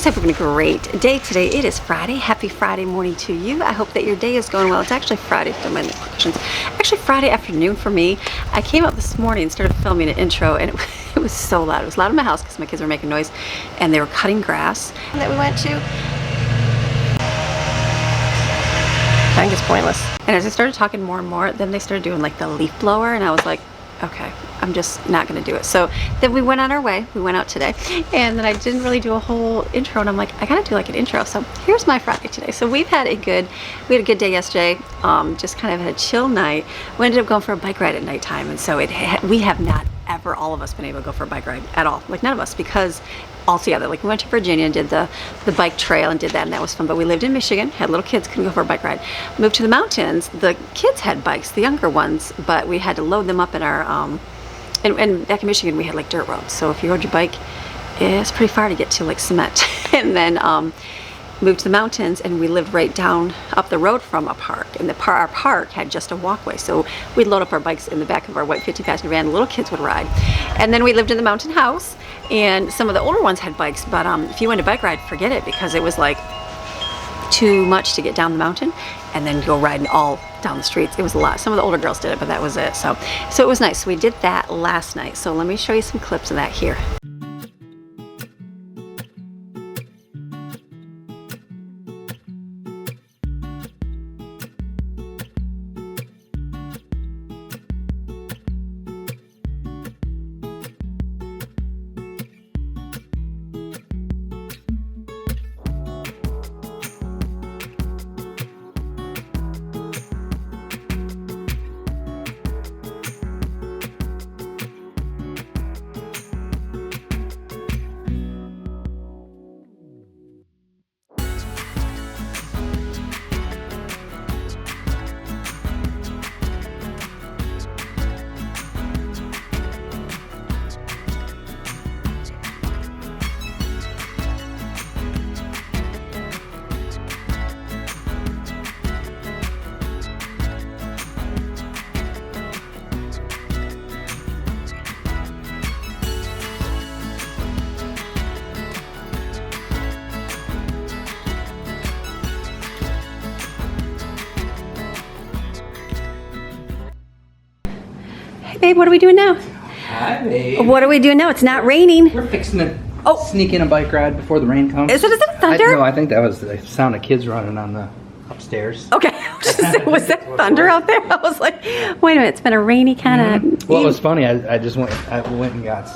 just having a great day today. It is Friday. Happy Friday morning to you. I hope that your day is going well. It's actually Friday for my questions. Actually Friday afternoon for me. I came up this morning and started filming an intro, and it was so loud. It was loud in my house because my kids were making noise and they were cutting grass that we went to. I think it's pointless. And as I started talking more and more, then they started doing like the leaf blower, and I was like, okay, I'm just not gonna do it. So then we went on our way. We went out today, and then I didn't really do a whole intro, and I'm like, I gotta do like an intro. So here's my Friday today. So we had a good day yesterday. Just kind of had a chill night. We ended up going for a bike ride at nighttime, and so we have not ever, all of us, been able to go for a bike ride at all. Like none of us, because all together, like we went to Virginia and did the bike trail and did that, and that was fun. But we lived in Michigan, had little kids, couldn't go for a bike ride. Moved to the mountains. The kids had bikes, the younger ones, but we had to load them up in our and back in Michigan we had like dirt roads. So if you rode your bike, it's pretty far to get to like cement. And then moved to the mountains, and we lived right down up the road from a park, and our park had just a walkway, so we'd load up our bikes in the back of our white 50 passenger van. The little kids would ride. And then we lived in the mountain house, and some of the older ones had bikes, but if you went to bike ride, forget it, because it was like too much to get down the mountain and then go riding all down the streets. It was a lot. Some of the older girls did it, but that was it. So it was nice. So we did that last night. So let me show you some clips of that here. Babe, what are we doing now? Hi, babe. What are we doing now? It's not raining. We're fixing to sneak in a bike ride before the rain comes. Is it thunder? No, I think that was the sound of kids running on the upstairs. Okay, was that thunder out there? I was like, wait a minute, it's been a rainy kind of. Well, it was funny. I went and got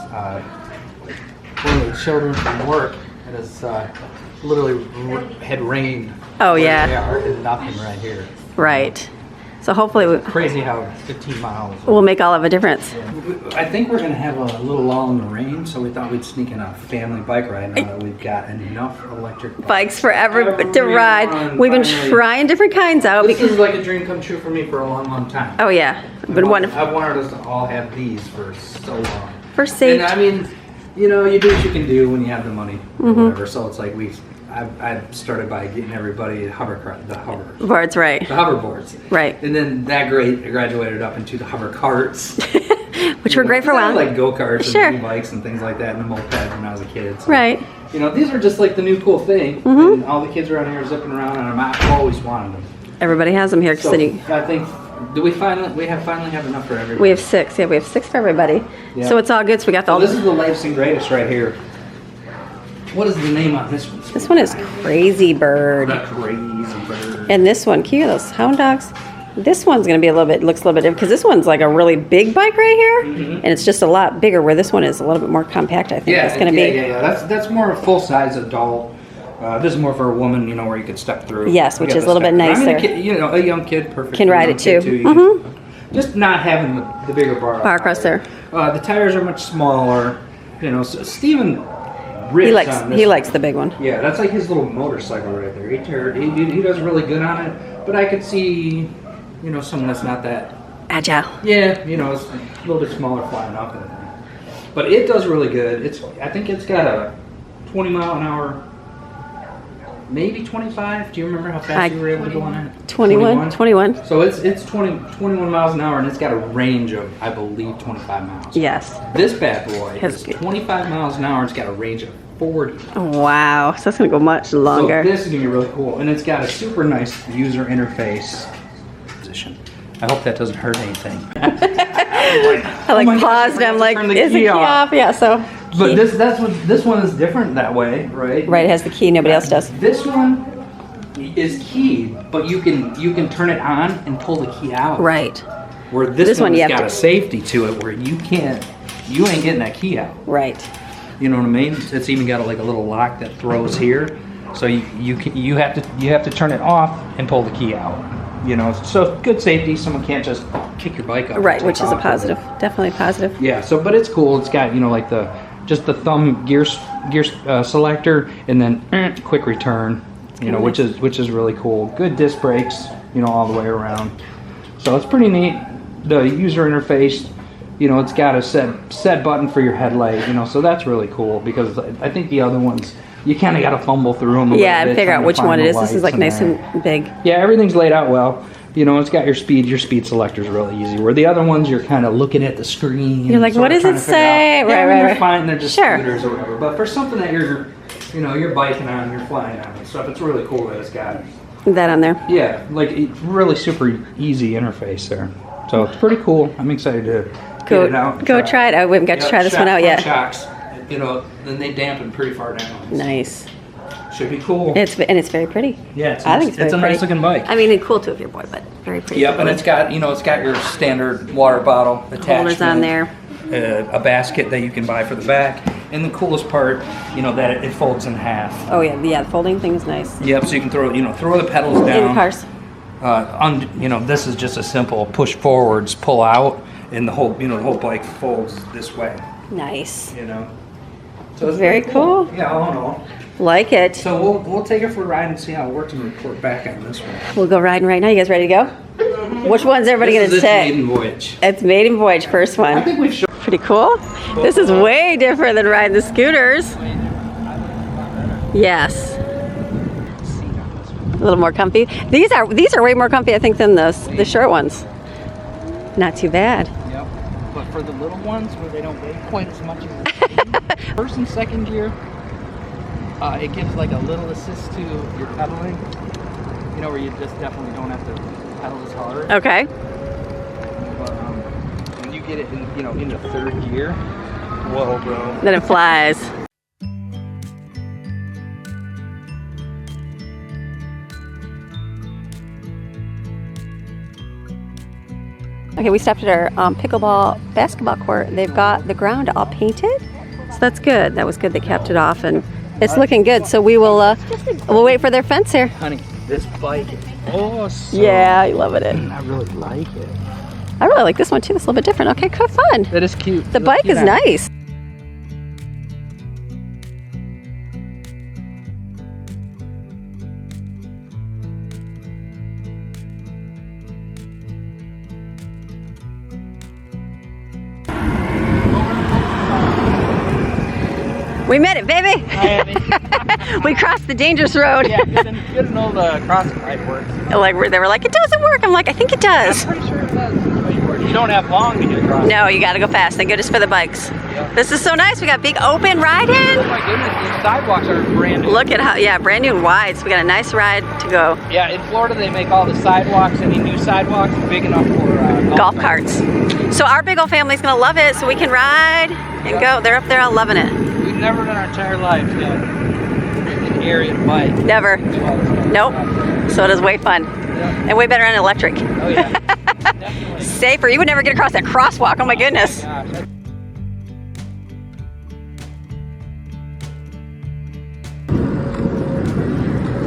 one of the children from work, and it's literally had rained. Oh yeah. And nothing right here. Right. So hopefully Crazy how 15 miles will make all of a difference. Yeah. I think we're going to have a little lull in the rain, so we thought we'd sneak in a family bike ride now that we've got enough electric bikes for everybody to ride. We've been trying different kinds out. This is like a dream come true for me for a long, long time. Oh yeah. I've wanted us to all have these for so long. For safety. And I mean, you know, you do what you can do when you have the money or whatever. So it's like I started by getting everybody the boards, right? The hoverboards, right? And then that graduated up into the hover carts, which were great for a while. Like go karts sure. and e-bikes and things like that, and the moped when I was a kid. So, right. You know, these are just like the new cool thing, and all the kids around here are zipping around on them. I've always wanted them. Everybody has them here. So I think we finally have enough for everybody. We have 6. Yeah, we have 6 for everybody. Yeah. So it's all good. So we got This is the latest and greatest right here. What is the name on this one? This one is Crazy Bird. Crazy Bird. And this one, cute, those hound dogs. This one's going to be looks a little bit different, because this one's like a really big bike right here, and it's just a lot bigger, where this one is a little bit more compact, I think. Yeah, it's going to be. Yeah. That's more a full-size adult. This is more for a woman, you know, where you could step through. Yes, which is a little bit nicer. I mean, you know, a young kid, perfect. Can ride it too. Just not having the bigger bar across there. The tires are much smaller. You know, so Steven He likes the big one. Yeah, that's like his little motorcycle right there. He does really good on it, but I could see, you know, someone that's not that agile. Yeah, you know, it's a little bit smaller flying up, but it does really good. I think it's got a 20 mile an hour, maybe 25. Do you remember how fast you were able to go on it? 21. So it's 21 miles an hour, and it's got a range of, I believe, 25 miles. Yes. This bad boy is 25 miles an hour. It's got a range of 40. Wow, so that's gonna go much longer. So this is gonna be really cool, and it's got a super nice user interface. Position. I hope that doesn't hurt anything. I like paused. I'm like, is the key off? Yeah. So. But this one is different that way, right? Right. It has the key. Nobody else does. This one is keyed, but you can turn it on and pull the key out. Right. Where this one's got a safety to it, where you ain't getting that key out. Right. You know what I mean? It's even got like a little lock that throws here, so you have to turn it off and pull the key out. You know, so good safety. Someone can't just kick your bike up. Right, which is a positive. Definitely positive. Yeah. So, but it's cool. It's got like the thumb gear selector, and then quick return. You know, which is really cool. Good disc brakes. You know, all the way around. So it's pretty neat. The user interface. You know, it's got a set button for your headlight. You know, so that's really cool because I think the other ones, you kind of got to fumble through them. Yeah, and figure out which one it is. This is like nice and big. Yeah, everything's laid out well. You know, it's got your speed. Your speed selector is really easy. Where the other ones, you're kind of looking at the screen. You're like, what does it say? Right. They're fine. They're just scooters or whatever. But for something that you're biking on, you're flying on and stuff, it's really cool that it's got that on there. Yeah, like really super easy interface there. So it's pretty cool. I'm excited to get it out. Go try it. I haven't got to try this one out yet. Shocks, you know, then they dampen pretty far down. Nice. Should be cool. It's very pretty. Yeah, I think it's a nice looking bike. I mean, cool too if you're a boy, but very pretty. Yep, and it's got your standard water bottle attachment. Holders on there. A basket that you can buy for the back, and the coolest part, that it folds in half. Oh yeah, the folding thing is nice. Yep, so you can throw the pedals down. In the cars. This is just a simple push forwards, pull out, and the whole bike folds this way. Nice. So it's very cool. Yeah, all in all. Like it. So we'll take it for a ride and see how it works and report back on this one. We'll go riding right now. You guys ready to go? Which one's everybody going to take? Maiden voyage. It's maiden voyage, first one. I think we've shown. Pretty cool. This is way different than riding the scooters. Yes. A little more comfy. These are way more comfy, I think, than the short ones. Not too bad. Yep. But for the little ones where they don't weigh quite as much as first and second gear, it gives like a little assist to your pedaling. Where you just definitely don't have to pedal as hard. Okay. But when you get it into third gear, whoa, bro. Then it flies. Okay, we stopped at our pickleball basketball court. They've got the ground all painted, so that's good. That was good. They capped it off, and it's looking good. So we will we'll wait for their fence here. Honey, this bike is awesome. Yeah, I love it. I really like it. I really like this one too. It's a little bit different. Okay, good fun. That is cute. The bike is nice. We made it, baby! Hi, Abby. We crossed the dangerous road. Yeah, good to know the crossing pipe works. They were like, it doesn't work. I'm like, I think it does. I'm pretty sure it does. You don't have long to get across. No, you gotta go fast. Thank goodness for the bikes. Yeah. This is so nice. We got big open ride in. Oh my goodness, these sidewalks are brand new. Look at how, brand new and wide. So we got a nice ride to go. Yeah, in Florida they make all the sidewalks, any new sidewalks, big enough for golf carts. So our big old family's gonna love it, so we can ride and go. They're up there all loving it. We've never in our entire lives done an area bike. Never. Nope. So it is way fun. Yeah. And way better on electric. Oh yeah. Definitely. Safer. You would never get across that crosswalk. Oh my goodness. Oh my gosh.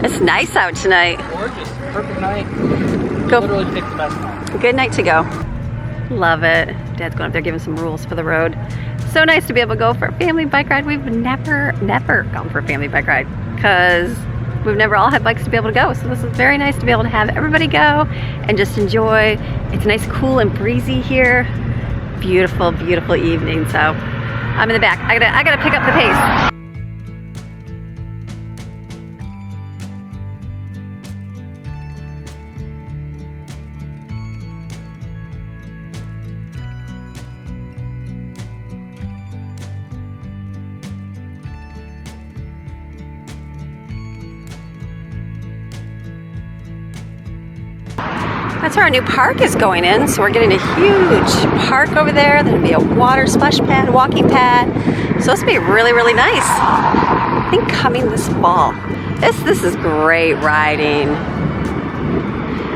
It's nice out tonight. Gorgeous. Perfect night. Go. Literally picked the best night. Good night to go. Love it. Dad's going up there giving some rules for the road. So nice to be able to go for a family bike ride. We've never gone for a family bike ride because we've never all had bikes to be able to go. So this is very nice to be able to have everybody go and just enjoy. It's nice, cool, and breezy here. Beautiful, beautiful evening. So I'm in the back. I gotta pick up the pace. That's where our new park is going in. So we're getting a huge park over there. There'll be a water splash pad, walking pad. So this will be really, really nice. I think coming this fall. This is great riding.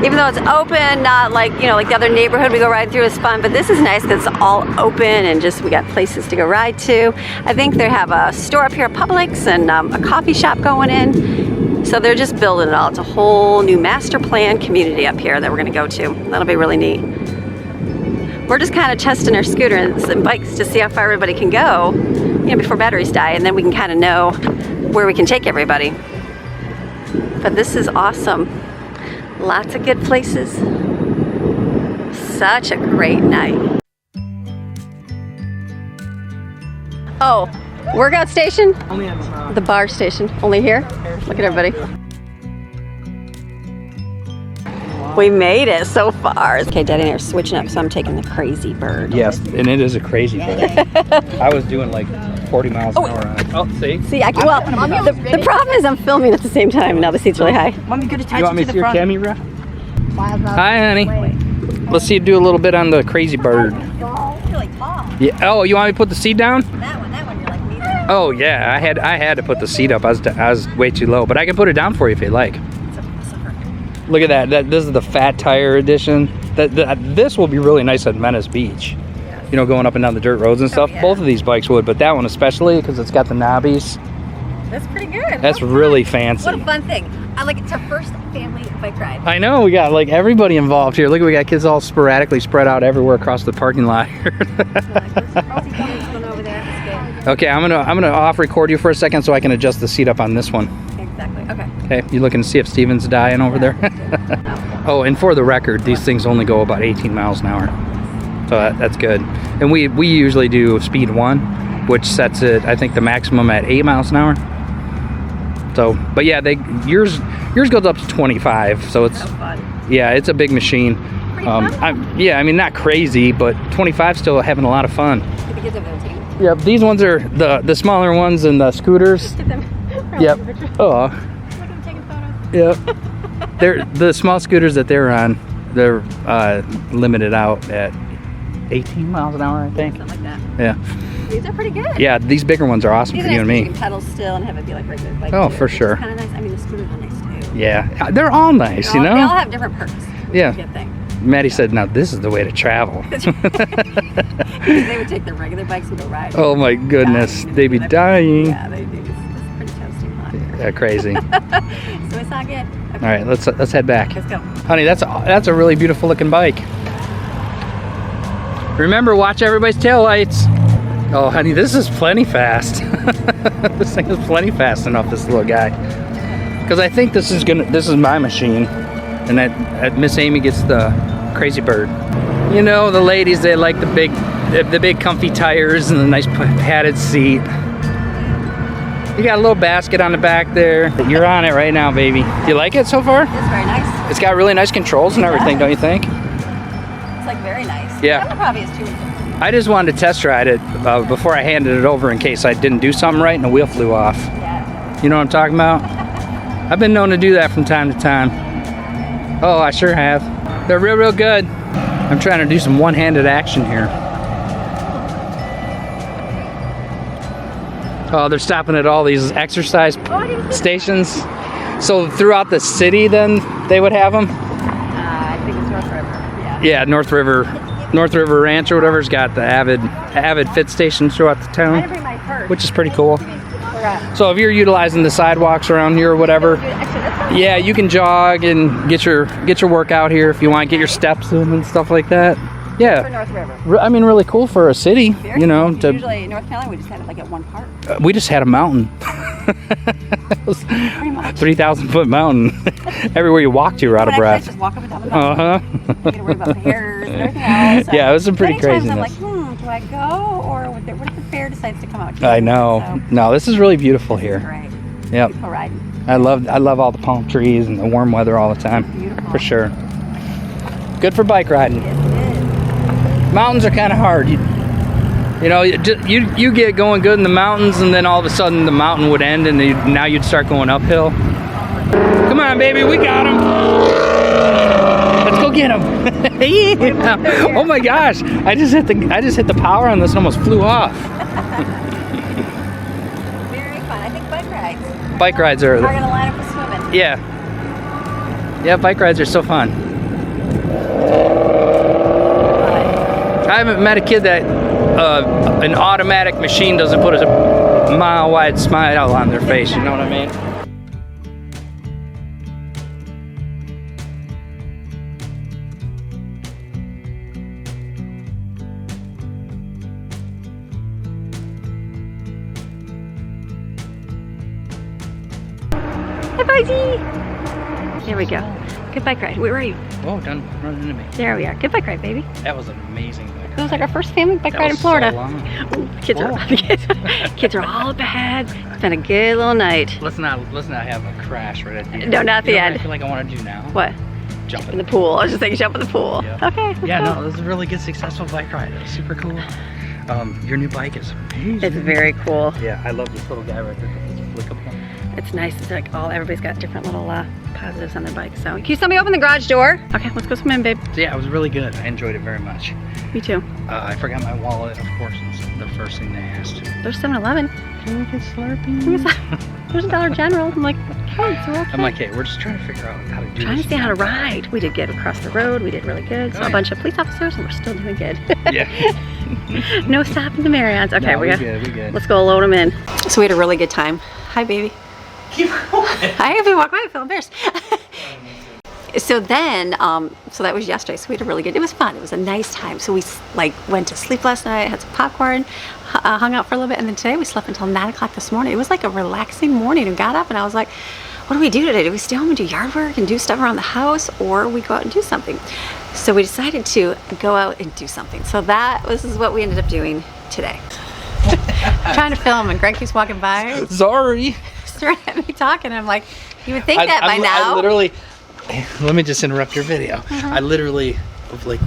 Even though it's open, not like, you know, like the other neighborhood we go ride through is fun, but this is nice because it's all open and just we got places to go ride to. I think they have a store up here at Publix and a coffee shop going in. So they're just building it all. It's a whole new master plan community up here that we're gonna go to. That'll be really neat. We're just kind of testing our scooters and bikes to see how far everybody can go, you know, before batteries die, and then we can kind of know where we can take everybody. But this is awesome. Lots of good places. Such a great night. Oh, workout station? Only at the bar station. Only here? Look at everybody. We made it so far. Okay, Daddy and I are switching up, so I'm taking the crazy bird. Yes, and it is a crazy bird. I was doing like 40 miles an hour on it. Oh, see? See, the problem is I'm filming at the same time. Now the seat's really high. Mommy, good You want me to see your camera? Hi, Hi, honey. Let's see you do a little bit on the crazy bird. You're like tall. Yeah. Oh, you want me to put the seat down? That one, you're like me. Oh yeah, I had to put the seat up. I was way too low, but I can put it down for you if you like. Look at that. This is the fat tire edition. This will be really nice at Venice Beach. Yes. You know, going up and down the dirt roads and stuff. Yeah. Both of these bikes would, but that one especially because it's got the knobbies. That's pretty good. That's really fancy. What a fun thing. It's our first family bike ride. I know, we got like everybody involved here. Look, we got kids all sporadically spread out everywhere across the parking lot. Okay, I'm gonna off record you for a second so I can adjust the seat up on this one. Exactly. Okay. Okay, you looking to see if Steven's dying over there? Oh, and for the record, these things only go about 18 miles an hour. So that's good. And we usually do speed 1, which sets it, I think, the maximum at 8 miles an hour. So, but yeah, yours goes up to 25. So it's, yeah, it's a big machine. Yeah, I mean, not crazy, but 25 still having a lot of fun. Yep, these ones are the smaller ones and the scooters. Yep. Oh. Yep. They're the small scooters that they're on. They're limited out at 18 miles an hour, I think. Something like that. Yeah. These are pretty good. Yeah, these bigger ones are awesome for you and me. You can pedal still and have it be like regular bike. Oh, too, for sure. Kind of nice. I mean, the scooters are nice too. Yeah, they're all nice, you know. They all have different perks. Yeah. Good thing. Maddie said, "Now this is the way to travel." They would take their regular bikes and go ride. Oh my goodness, they'd be dying. Yeah, they do. It's pretty toasty hot here. Yeah, crazy. So it's not good. Okay. All right, let's head back. Let's go. Honey, that's a really beautiful looking bike. Remember, watch everybody's taillights. Oh, honey, this is plenty fast. This thing is plenty fast enough, this little guy. Because I think this is my machine, and that Miss Amy gets the crazy bird. You know, the ladies, they like the big comfy tires and the nice padded seat. You got a little basket on the back there. You're on it right now, baby. Do you like it so far? It's very nice. It's got really nice controls and everything, don't you think? It's like very nice. Yeah. That probably is too. I just wanted to test ride it before I handed it over in case I didn't do something right and the wheel flew off. Yeah. You know what I'm talking about? I've been known to do that from time to time. Oh, I sure have. They're real good. I'm trying to do some one-handed action here. Oh, they're stopping at all these exercise stations. So throughout the city, then they would have them. I think it's North River. Yeah. Yeah, North River Ranch or whatever's got the Avid fit stations throughout the town, which is pretty cool. So if you're utilizing the sidewalks around here or whatever, yeah, you can jog and get your workout here if you want, get your steps in and stuff like that. Yeah. For North River. I mean, really cool for a city, Very you know. cool. Usually in North Carolina, we just had it like at one part. We just had a mountain. 3,000 foot mountain. Everywhere you walked, you were out of breath. Just walk up and down the mountain. You got to worry about bears and everything else. Yeah, it was some pretty craziness. I'm like, do I go or what if the fair decides to come out? I know. So, no, this is really beautiful here. Great. Yep. Beautiful riding. I love all the palm trees and the warm weather all the time. Beautiful. For sure. Good for bike riding. Yes, it is. Mountains are kind of hard. You know, you get going good in the mountains, and then all of a sudden the mountain would end, and now you'd start going uphill. Come on, baby, we got him. Let's go get him. Yeah. Oh my gosh! I just hit the power on this and almost flew off. Very fun. I think bike rides. Bike rides are gonna line up for swimming. Yeah, bike rides are so fun. I haven't met a kid that an automatic machine doesn't put a mile-wide smile on their face. You know what I mean? Hi, Boise. There we go. Good bike ride. Where are you? Oh, done running into me. There we are. Good bike ride, baby. That was an amazing bike ride. It was like our first family bike ride in Florida. Ooh, kids are all up ahead. It's been a good little night. Let's not have a crash right at the end. No, not the end. I feel like I want to do now. What? Jump in the pool. I was just saying jump in the pool. Yeah. Okay. Yeah, no, it was a really good, successful bike ride. It was super cool. Your new bike is amazing. It's very cool. Yeah, I love this little guy right there. It's flickable. It's nice. It's like everybody's got different little positives on their bike. So, can you let me open the garage door? Okay, let's go swim in, babe. So yeah, it was really good. I enjoyed it very much. Me too. I forgot my wallet, of course. It's the first thing they asked. There's 7-Eleven. Can we get Slurpees? There's a Dollar General. I'm like, hey, it's okay. I'm like, hey, we're just trying to figure out how to do this. Trying to see how to ride. We did good across the road. We did really good. Saw a bunch of police officers, and we're still doing good. Yeah. No stopping the Maryons. Okay, no, we good. Let's go load them in. So we had a really good time. Hi, baby. Keep going. Hi, if you walk by, I feel embarrassed. So then, so that was yesterday. So we had a really good, it was fun. It was a nice time. So we went to sleep last night, had some popcorn, hung out for a little bit. And then today we slept until 9 o'clock this morning. It was like a relaxing morning, and got up and I was like, what do we do today? Do we stay home and do yard work and do stuff around the house, or we go out and do something? So we decided to go out and do something. So this is what we ended up doing today. I'm trying to film and Greg keeps walking by. Sorry. Staring at me talking. I'm like, you would think that by now. I literally, let me just interrupt your video. I literally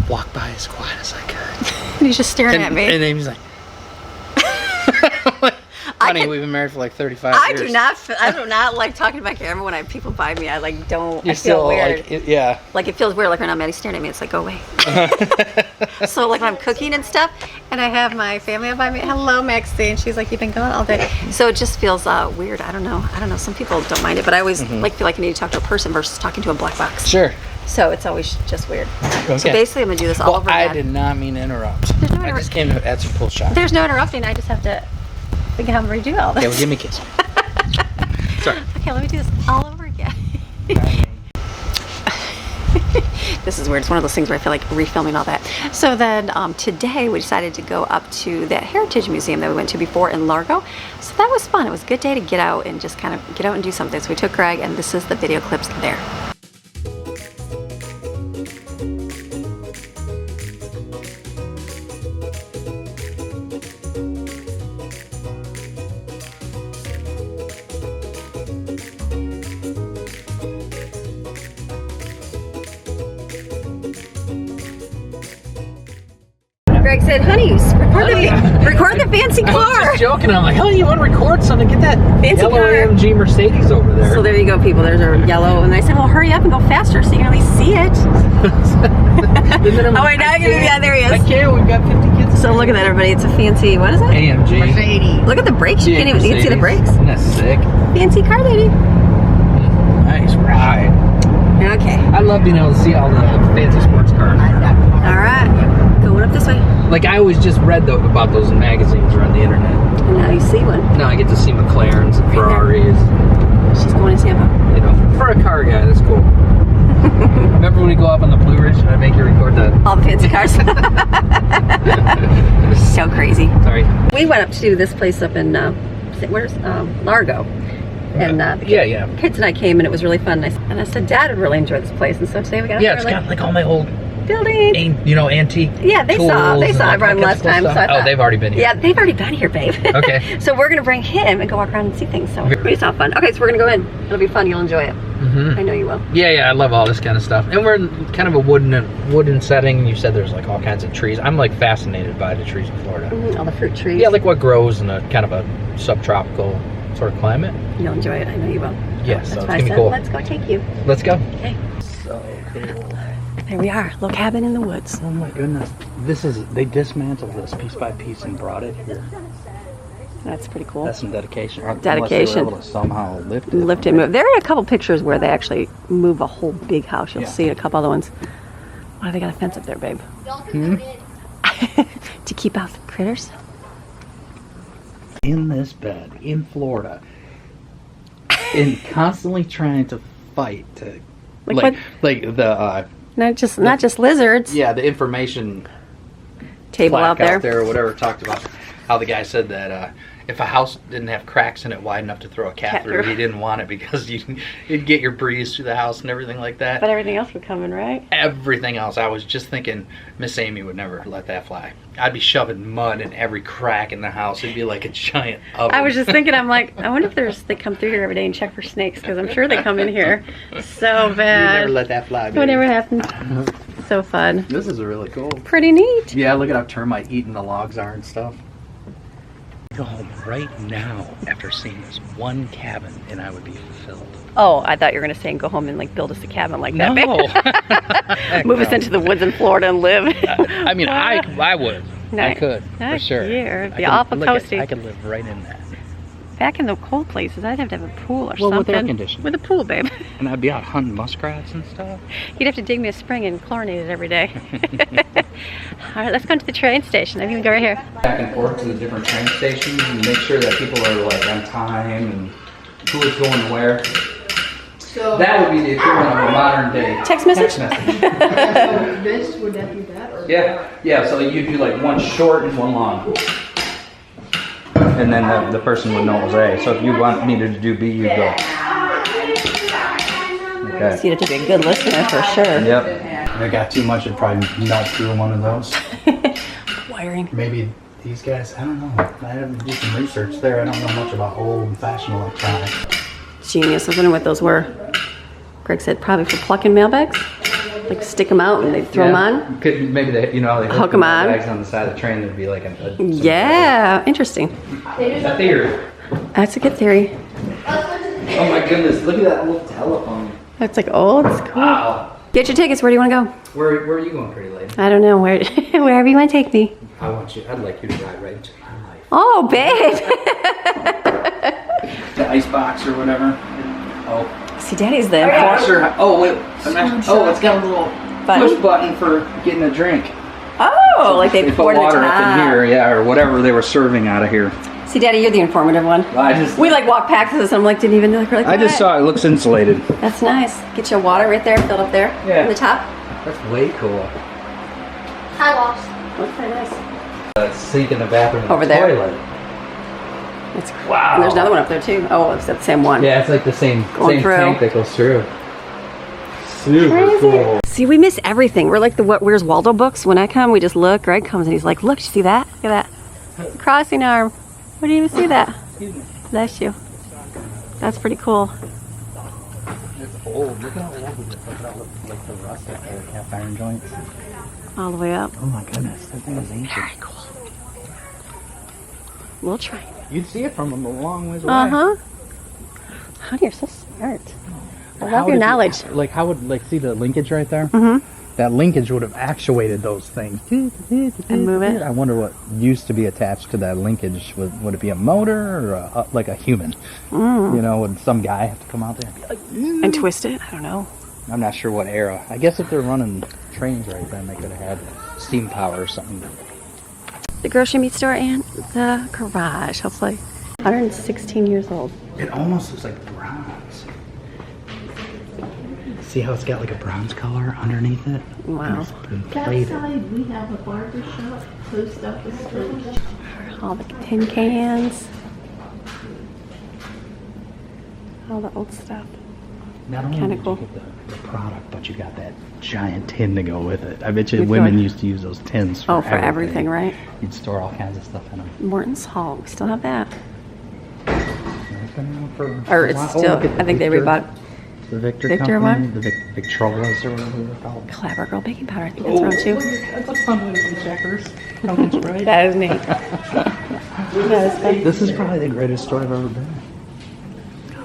walked by as quiet as I could. And he's just staring at me. And then he's like, honey, we've been married for like 35 years. I do not like talking to my camera when I have people by me. I don't. You're I feel still weird. Yeah. Like it feels weird. Like when I'm Maddie's staring at me, it's like go away. So like when I'm cooking and stuff, and I have my family by me. Hello, Maxine. She's like, you've been gone all day. So it just feels weird. I don't know. Some people don't mind it, but I always feel like I need to talk to a person versus talking to a black box. Sure. So it's always just weird. Okay. So basically, I'm gonna do this all over again. I did not mean to interrupt. I just came to add some pull shots. There's no interrupting. I just have to. We can have them redo all this. Okay, well, give me a kiss. Sorry. Okay, let me do this all over again. This is weird. It's one of those things where I feel like refilming all that. So then today we decided to go up to that Heritage Museum that we went to before in Largo. So that was fun. It was a good day to get out and just kind of get out and do something. So we took Greg, and this is the video clips there. Greg said, honey, record the fancy car. I was just joking. I'm like, honey, you want to record something? Get that fancy yellow car. AMG Mercedes over there. So there you go, people. There's our yellow. And I said, well, hurry up and go faster so you can at least see it. Oh, wait, now you're going to be, yeah, there he is. I can't. We've got 50 kids. So look at that, everybody. It's a fancy, what is it? AMG. Mercedes. Look at the brakes. You can't even see the brakes. Isn't that sick? Fancy car, baby. Nice ride. Okay. I love being able to see all the fancy sports cars. All right. Going up this way. Like, I always just read about those in magazines or on the internet. And now you see one. Now I get to see McLarens and Ferraris. She's going to Tampa. You know, for a car guy, that's cool. Remember when we go up on the Blue Ridge and I make you record that? All the fancy cars. So crazy. Sorry. We went up to this place up in, where's Largo. And the kids and I came, and it was really fun. And I said, Dad would really enjoy this place. And so today we got it's got like all my old buildings. Antique. Yeah, they saw. I brought him last time. So I thought, they've already been here. Yeah, they've already been here, babe. Okay. So we're gonna bring him and go walk around and see things. So it's all fun. Okay, so we're gonna go in. It'll be fun. You'll enjoy it. I know you will. Yeah, I love all this kind of stuff. And we're in kind of a wooden setting. You said there's like all kinds of trees. I'm like fascinated by the trees in Florida. All the fruit trees. Yeah, like what grows in a kind of a subtropical sort of climate. You'll enjoy it. I know you will. Yes, That's so why it's gonna I be said, cool. let's go take you. Let's go. Okay. So cool. There we are, little cabin in the woods. Oh my goodness. They dismantled this piece by piece and brought it here. That's pretty cool. That's some dedication. Dedication. Unless they were able to somehow lift it. Lift it, move. There are a couple pictures where they actually move a whole big house. You'll see a couple other ones. Why do they got a fence up there, babe? To keep out the critters? In this bed, in Florida, and constantly trying to fight to... Not just lizards. Yeah, the information table out plaque there. Or whatever talked about how the guy said that if a house didn't have cracks in it wide enough to throw a cat through, he didn't want it because you'd get your breeze through the house and everything like that. But everything else would come in, right? Everything else. I was just thinking Miss Amy would never let that fly. I'd be shoving mud in every crack in the house. It'd be like a giant oven. I was just thinking, I'm like, I wonder if they come through here every day and check for snakes, because I'm sure they come in here so bad. You never let that fly, baby. It would never happen. So fun. This is really cool. Pretty neat. Yeah, look at how termite eating the logs are and stuff. Go home right now after seeing this one cabin and I would be fulfilled. Oh, I thought you were going to say go home and like build us a cabin like that. No. Move us into the woods in Florida and live. I mean, I would. I could, for sure. It'd be awful toasty. I could live right in that. Back in the cold places, I'd have to have a pool or Well, something. with air conditioning. With a pool, babe. And I'd be out hunting muskrats and stuff. You'd have to dig me a spring and chlorinate it every day. All right, let's go to the train station. I think we go right here. Back and forth to the different train stations and make sure that people are like on time and who is going where. So that would be the equivalent of a modern day text message. So would that be that? Or yeah. So you do like one short and one long. And then the person would know it was A. So if you want me to do B, you go. Okay. So you'd have to be a good listener for sure. Yep. If I got too much, it'd probably melt through one of those. Wiring. Maybe these guys, I don't know. I have to do some research there. I don't know much about old-fashioned electronics. Genius. I was wondering what those were. Greg said probably for plucking mailbags. Like stick them out and they throw them on. Could maybe they, they hook them on. Bags on the side of the train. There'd be like Interesting. A theory. That's a good theory. Oh my goodness! Look at that little telephone. That's like old school. Wow. Get your tickets. Where do you want to go? Where are you going, pretty lady? I don't know. Wherever you want to take me. I'd like you to ride right into my life. Oh, babe. The ice box or whatever. Oh. See, Daddy's the enforcer. Oh wait. It's got a little push button for getting a drink. Oh, like they put poured water the up in here, or whatever they were serving out of here. See, Daddy, you're the informative one. We like walk past this. I'm like, didn't even know. Like, I just saw it looks insulated. That's nice. Get your water right there, filled up there. Yeah. On the top. That's way cool. Hi, boss. Looks pretty nice. Sink in the bathroom. Over there. Toilet. It's wow. And there's another one up there too. Oh, it's the same one. Yeah, it's like the same tank that goes through. Super Crazy. cool. See, we miss everything. We're like the Where's Waldo books. When I come, we just look. Greg comes and he's like, look, you see that? Look at that. Crossing arm. We didn't even see that. Bless you. That's pretty cool. It's old. Look at how old it is. Look at all the rust at the cast iron joints. All the way up. Oh my goodness, that thing is ancient. Very cool. We'll try. You'd see it from a long ways away. Honey, you're so smart. I love your knowledge. How would see the linkage right there? Mm-hmm. That linkage would have actuated those things. And move it. I wonder what used to be attached to that linkage. Would it be a motor or like a human? You know, would some guy have to come out there and be like, and twist it? I don't know. I'm not sure what era. I guess if they're running trains right then, they could have had steam power or something. The grocery meat store and the garage, hopefully. 116 years old. It almost looks like bronze. See how it's got like a bronze color underneath it? Wow. That side, we have a barber shop, post office store. All the tin cans. All the old stuff. Not only Kinda did cool. you get the product, but you got that giant tin to go with it. I bet you women used to use those tins for for everything, right? You'd store all kinds of stuff in them. Morton's Hall. We still have that. It's been around for Or a it's while. still, Look at the I think they Victor- rebought The Victor Victor company, one? the Victrolas or whatever they're called. Clever Girl baking powder. I think that's around too. That's a fun way to checkers. Pumpkin Sprite. That is neat. That is fun. This is probably the greatest store I've ever been.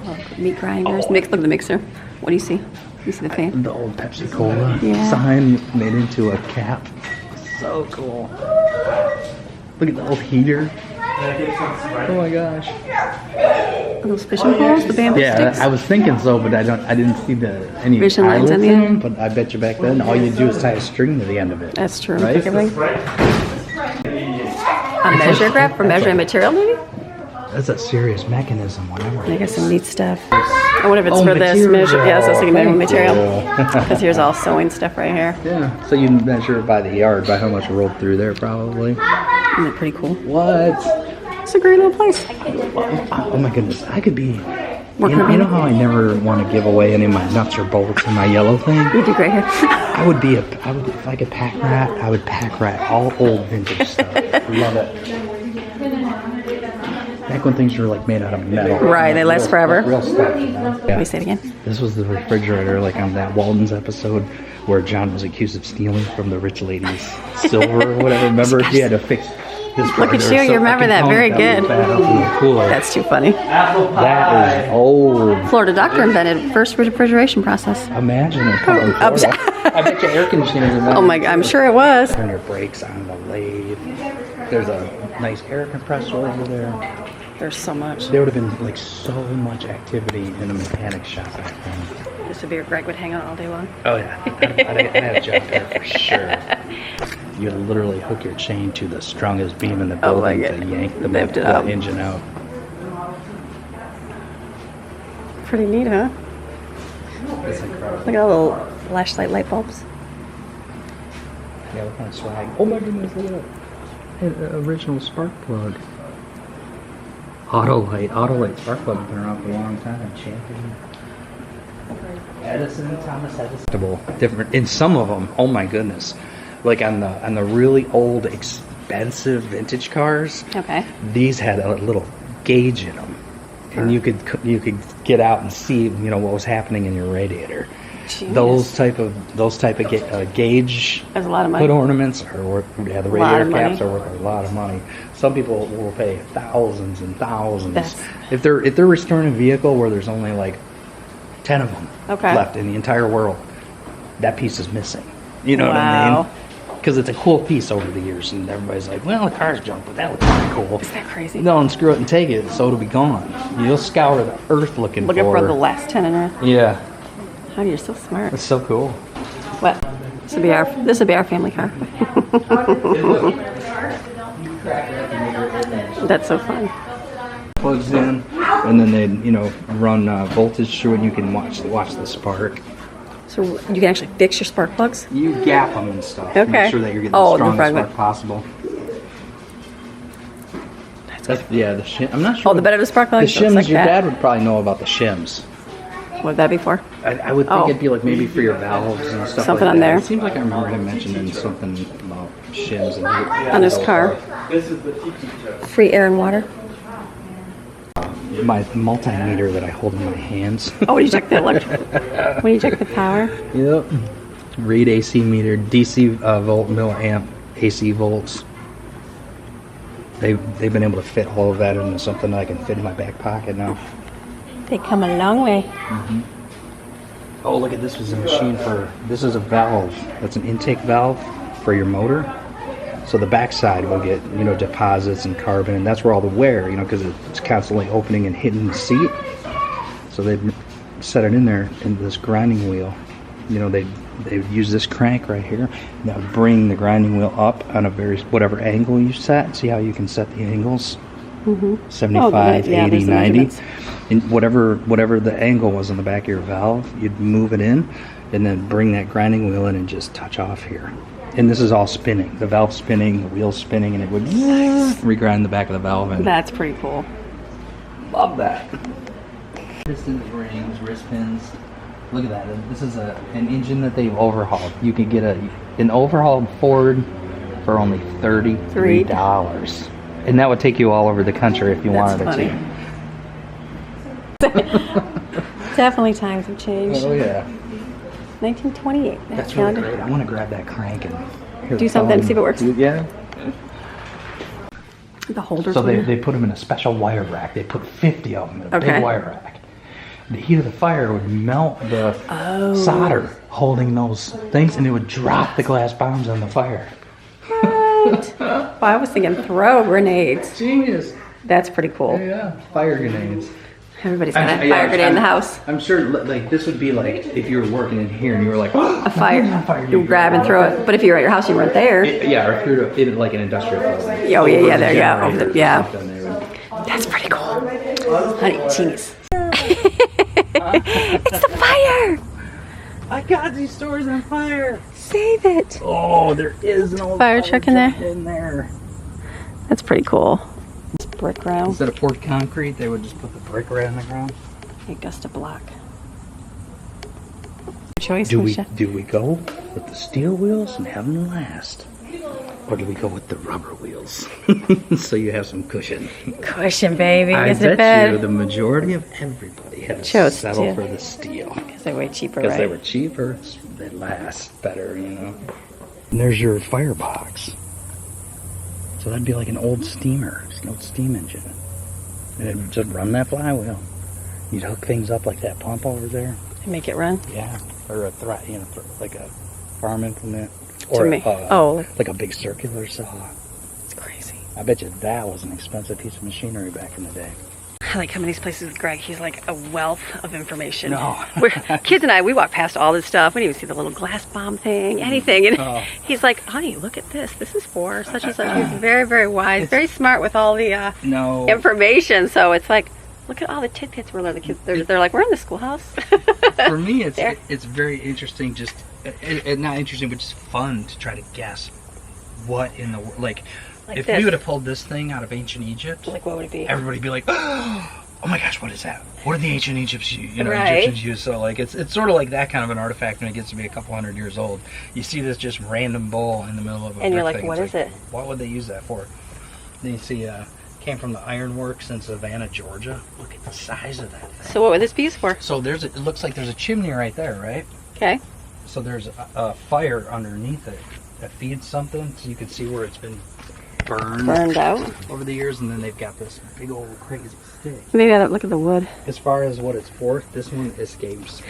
Oh, meat grinders. Look at the mixer. What do you see? You see the fan? The old Pepsi Cola Yeah. sign made into a cap. So cool. Look at the old heater. Oh my gosh. Those fishing poles, the bamboo Yeah, sticks. I was thinking so, but I didn't see any Vision lines eyelets on the in end. them. But I bet you back then all you do is tie a string to the end of it. That's true. Right? Pick everything. A measure graph for measuring material, maybe? That's a serious mechanism, whatever. I got some neat stuff. I wonder if it's Oh, for this measure. material. Yeah, so it's like a measuring material. Thank you. Because here's all sewing stuff right here. Yeah, so you measure it by the yard, by how much rolled through there, probably. Isn't that pretty cool? What? It's a great little place. Oh my goodness, I could be. Working You know on how I never want to give away any of my nuts or bolts in my yellow thing? You do great here. I would if I could pack rat, I would pack rat all old vintage stuff. Love it. Back when things were like made out of metal. Right, they last forever. Real stuff. You know? Let me say it again. This was the refrigerator, like on that Walden's episode, where John was accused of stealing from the rich lady's silver or whatever. Remember, he had to fix this part. Look at There you, was you remember that very component good. that was bad up in the cooler. That's too funny. That is old. Florida doctor invented first refrigeration process. Imagine it coming from I'm Florida. I bet you air conditioners are Oh my god, I'm sure it was. Turn your brakes on the lathe. There's a nice air compressor over there. There's so much. There would have been like so much activity in a mechanic shop back then. This would be where Greg would hang out all day long. Oh yeah, I had a job there for sure. You literally hook your chain to the strongest beam in the Oh my building to God. yank the Lift it up. engine out. Pretty neat, huh? That's incredible. Look at all the little flashlight light bulbs. Yeah, what kind of swag? Oh my goodness, look at that. Original spark plug. Autolite spark plug has been around for a long time. Champion. Thomas Edison. Different in some of them. Oh my goodness, like on the really old expensive vintage cars. Okay. These had a little gauge in them, and you could get out and see what was happening in your radiator. Genius. Those type of gauge That's a lot of money. hood ornaments are worth. Yeah, the Lot of radiator money. caps are worth a lot of money. Some people will pay thousands and thousands That's- if they're restoring a vehicle where there's only like 10 of them Okay. left in the entire world. That piece is missing. You know what I Wow. mean? Because it's a cool piece over the years, and everybody's like, "Well, the car's junk, but that looks pretty cool." Isn't that crazy? No, and screw it and take it, so it'll be gone. You'll scour the earth looking Looking for the last 10 in there. Yeah, Honey, you're so smart. it's so cool. What? This would be our family car. That's so fun. Plugs in, and then they run voltage through it, and you can watch the spark. So you can actually fix your spark plugs? You gap them and stuff. to Okay. Make sure that you're getting Oh, the the strongest fragment. spark possible. The shim. I'm not sure. Oh, the better the spark The plugs? shims. Like Your that. dad would probably know about the shims. What would that be for? I would think Oh. it'd be like maybe for your valves and stuff. Something like on that. there. It seems like I remember him mentioning something about shims and On his car. Free air and water. My multimeter that I hold in my hands. Oh, when you check the electric. When you check the power. Yep. Read AC meter, DC volt, milliamp, AC volts. They've been able to fit all of that into something that I can fit in my back pocket now. They come a long way. Oh, look at this! Was a machine for. This is a valve. That's an intake valve for your motor. So the backside will get deposits and carbon, and that's where all the wear, because it's constantly opening and hitting the seat. So they set it in there in this grinding wheel. They use this crank right here. And that would bring the grinding wheel up on whatever angle you set. See how you can set the angles? 75, yeah, 80, there's the 90. measurements. And whatever the angle was on the back of your valve, you'd move it in and then bring that grinding wheel in and just touch off here. And this is all spinning. The valve spinning, the wheel's spinning, and it would regrind the back of the valve in. That's pretty cool. Love that. Pistons, rings, wrist pins. Look at that. This is an engine that they've overhauled. You can get an overhauled Ford for only $33. And that would take you all over the country if you That's wanted funny. it to. Definitely times have changed. Oh yeah. 1928. That's really great. I want to grab that crank and Do something, see if it works. Yeah. The holders. So were- they put them in a special wire rack. They put 50 of them in a Okay. big wire rack. the heat of the fire would melt the solder holding those things, and it would drop the glass bombs on the fire. What? Well, I was thinking throw grenades. Genius. That's pretty cool. Yeah, fire grenades. Everybody's got a fire grenade in the house. I'm sure, like, this would be like if you were working in here and you were like, A fire. You grab and throw it. But if you were at your house, you weren't there. yeah, or if you were in like an industrial building. Oh, yeah, there you go. Generators or Yeah. something, they would- That's pretty cool. Honey, genius. It's the fire! I got these stores on fire. Save it. Oh, there is an old Fire truck in there? In there. That's pretty cool. It's brick ground. Instead of poured concrete, they would just put the brick right on the ground. Augusta block. Choice, Do Misha. we go with the steel wheels and have them last? Or do we go with the rubber wheels? So you have some cushion. Cushion, baby. I Is it bet bad? you the majority of everybody had to Chose settle steel. for the steel. Because they're way cheaper, Because right? they were cheaper, they last better, you know. And there's your firebox. So that'd be like an old steamer, it's an old steam engine. And it'd just run that flywheel. You'd hook things up like that pump over there. And make it run? Yeah, or a like a farm implement. To Or me. Oh. like a big circular saw. It's crazy. I bet you that was an expensive piece of machinery back in the day. I like coming to these places with Greg. He's like a wealth of information. No. Kids and I, we walk past all this stuff. We didn't even see the little glass bomb thing, anything. And Oh. he's like, honey, look at this. This is for such and such. He's very, very wise, very smart with all the No. information. So it's like, look at all the tidbits we're learning. The kids, they're like, we're in the schoolhouse. For me, There. it's very interesting. Just not interesting, but just fun to try to guess what in the Like if this. we would have pulled this thing out of ancient Egypt, Like, what would it be? everybody'd be like, oh my gosh, what is that? What did the ancient Egyptians, Right. Egyptians use? So like it's sort of like that kind of an artifact when it gets to be a couple hundred years old. You see this just random bowl in the middle of a And you're brick like, thing. what It's is it? What would they use that for? Then you see came from the ironworks in Savannah, Georgia. Look at the size of that thing. So what would this be used for? So it looks like there's a chimney right there, right? Okay. So there's a fire underneath it that feeds something, so you can see where it's been Burned out. over the years, and then they've got this big old crazy stick. Maybe I don't look at the wood. As far as what it's for, this one escapes.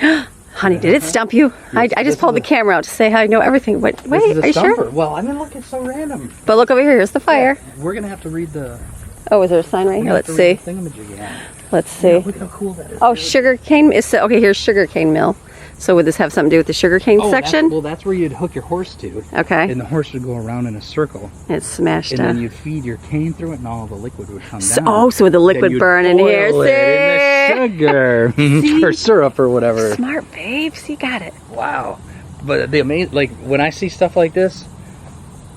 Honey, did it stump you? I This just pulled the is camera out to say how I know everything. Wait, This is a are you stumper. sure? Well, I mean, look, it's so random. But look over here. Here's the fire. We're gonna have to read the. Oh, is there a sign right here? Let's see. Thingamajig, yeah. Let's see. Look how cool that is. Oh, sugarcane is okay. Here's sugarcane mill. So would this have something to do with the sugarcane section? That's where you'd hook your horse to. Okay. And the horse would go around in a circle. It's smashed And up. then you'd feed your cane through it, and all the liquid would come So, down. oh, so the Then liquid you'd burn in here. boil it in the sugar or syrup or whatever. Smart babes, you got it. Wow. But the amazing, like when I see stuff like this,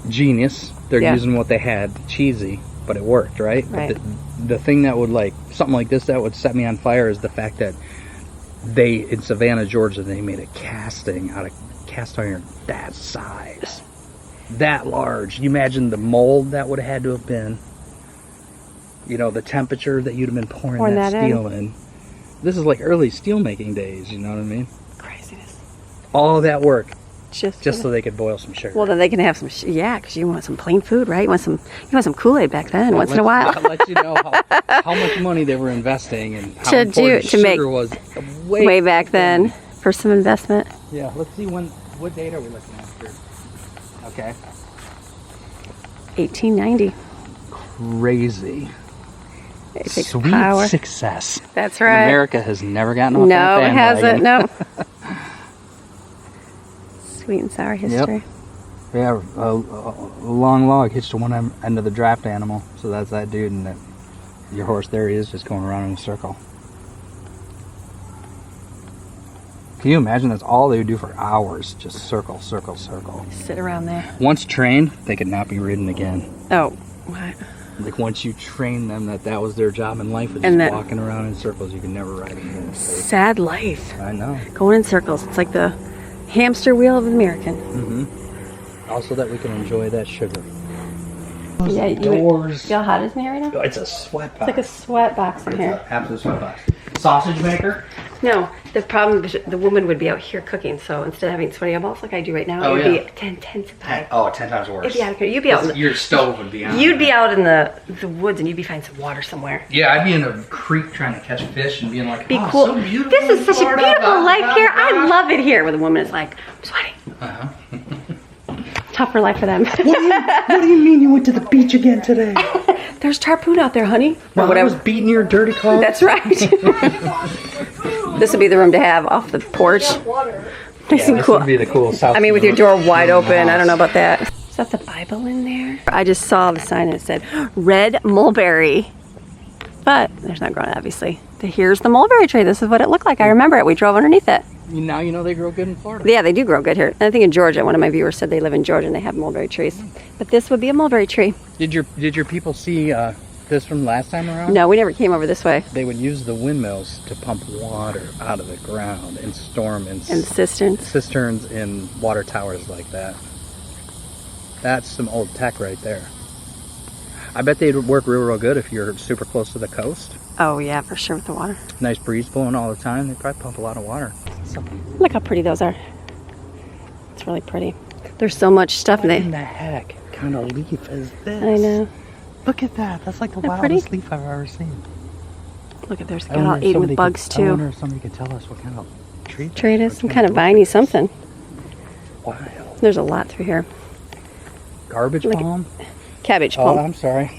genius. They're Yeah. using what they had, cheesy, but it worked, right? Right. But the thing that would something like this that would set me on fire is the fact that in Savannah, Georgia, they made a casting out of cast iron that size, that large. You imagine the mold that would have had to have been, the temperature that you'd have been pouring that steel in. This is like early steel making days, you know what I mean? Craziness. All that work Just so they could boil some sugar. well, then they can have some. Yeah, because you want some plain food, right? You want some Kool-Aid back then, once in a while. That lets you know how much money they were investing and how To important to make- sugar was Way back then, for some investment. Yeah, let's see what date are we looking at here? Okay. 1890. Crazy. It takes Sweet power. success. That's right. America has never gotten off No, that it hasn't. bandwagon. No. Sweet and sour history. Yeah, a long log hitched to one end of the draft animal. So that's that dude, and your horse, there he is, just going around in a circle. Can you imagine that's all they would do for hours? Just circle, circle, circle. Sit around there. Once trained, they could not be ridden again. Oh, what? Like once you train them that was their job in life, was And just that- walking around in circles, you can never ride them again. Sad life. I know. Going in circles. It's like the hamster wheel of American. Mm-hmm. Also that we can enjoy that sugar. Yeah, Doors. How hot is in here right now? It's a sweat box. It's like a sweat box in It's here. an absolute sweat box. Sausage maker. No, the problem is the woman would be out here cooking, so instead of having sweaty eyeballs like I do right now, it would be 10 intensified. 10 times worse. It'd be out of here. You'd be out. Your stove would be out. You'd be out in the woods and you'd be finding some water somewhere. Yeah, I'd be in a creek trying to catch fish and being like, Be oh, cool. so beautiful. This is such a Florida, beautiful blah, life blah, here. blah, I blah. love it here. Where the woman is like, I'm sweating. Tougher life for them. What do you mean you went to the beach again today? There's tarpoon out there, honey. Well, I was beating your dirty clothes. That's right. This would be the room to have off the porch. Nice and This cool. would be the cool south. I mean, with your door wide open. I don't know about that. Is that the Bible in there? I just saw the sign and it said red mulberry. But there's not growing, obviously. Here's the mulberry tree. This is what it looked like. I remember it. We drove underneath it. Now you know they grow good in Florida. Yeah, they do grow good here. And I think in Georgia, one of my viewers said they live in Georgia and they have mulberry trees. But this would be a mulberry tree. Did your people see this from last time around? No, we never came over this way. They would use the windmills to pump water out of the ground and storm and And cisterns. cisterns in water towers like that. That's some old tech right there. I bet they'd work real good if you're super close to the coast. Oh yeah, for sure with the water. Nice breeze blowing all the time. They'd probably pump a lot of water. Look how pretty those are. It's really pretty. There's so much stuff in What in there. the heck kind of leaf is this? I know. Look at that. That's like the Isn't that wildest pretty? leaf I've ever seen. Look at there's I got all wonder if eaten somebody with bugs I wonder too. if somebody could tell us what kind of tree. Tree it is, what some kind of bush viney something. Wild. There's a lot through here. Garbage Look at- palm? Cabbage Oh, palm. I'm sorry.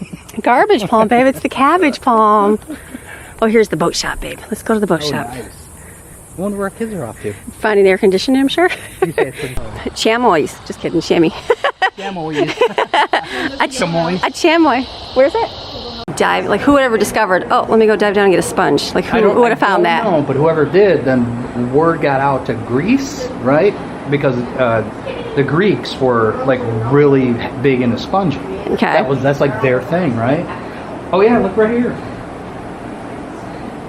Garbage palm, babe. It's the cabbage palm. Oh, here's the boat shop, babe. Let's go to the boat Oh, shop. nice. I wonder where our kids are off to. Finding air conditioning, I'm sure. You say it's pretty Chamois. Just kidding, chamois. A Chamois. chamois. Where's it? Dive. Like who would ever discovered? Oh, let me go dive down and get a sponge. Like who would have found that? No, but whoever did, then word got out to Greece, right? Because the Greeks were like really big into sponging. Okay. That's like their thing, right? Oh yeah, look right here.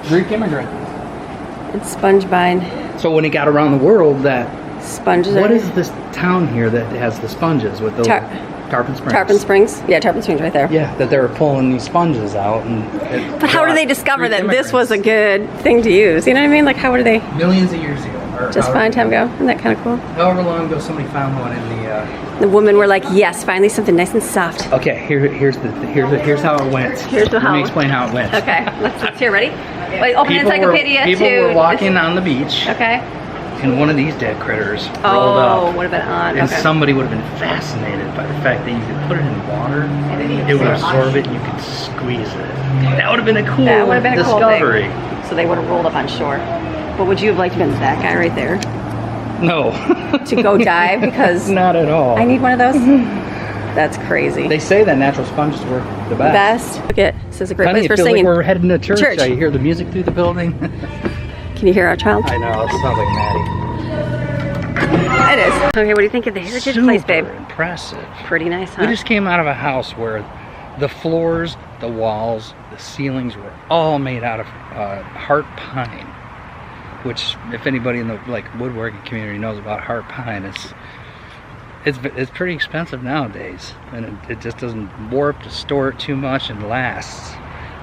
Greek immigrant. It's sponge vine. So when he got around the world, that Sponges. what are- is this town here that has the sponges with the Tarpon Springs? Tarpon Springs? Yeah, Tarpon Springs right there. Yeah, that they were pulling these sponges out, and But how do they discover that this was a good thing to use? You know what I mean? Like how do they Millions of years ago. Or just however- find time ago? Isn't that kind of cool? However long ago somebody found one in the. The women were like, yes, finally something nice and soft. Okay, here's how it went. Here's Let how- me explain how it went. Okay, let's hear. Ready? Wait, open encyclopedia people to. were walking on the beach, Okay. and one of these dead critters rolled Oh, up. would have been on. And Okay. somebody would have been fascinated by the fact that you could put it in water, it would absorb it, and you could squeeze it. That would have been a cool That would have been a cool discovery. thing. So they would have rolled up on shore. But would you have liked to have been that guy right there No, to go dive? Because not at all. I need one of those. That's crazy. They say that natural sponges work the best. Best. Look at this is a great Honey, place it for feels singing. like we're heading to church. Church. I hear the music through the building. Can you hear our child? I know, it sounds like Maddie. It is. Okay, what do you think of the heritage place, babe? Super impressive. Pretty nice, huh? We just came out of a house where the floors, the walls, the ceilings were all made out of heart pine, which, if anybody in the woodworking community knows about heart pine, it's pretty expensive nowadays, and it just doesn't warp, distort too much, and lasts.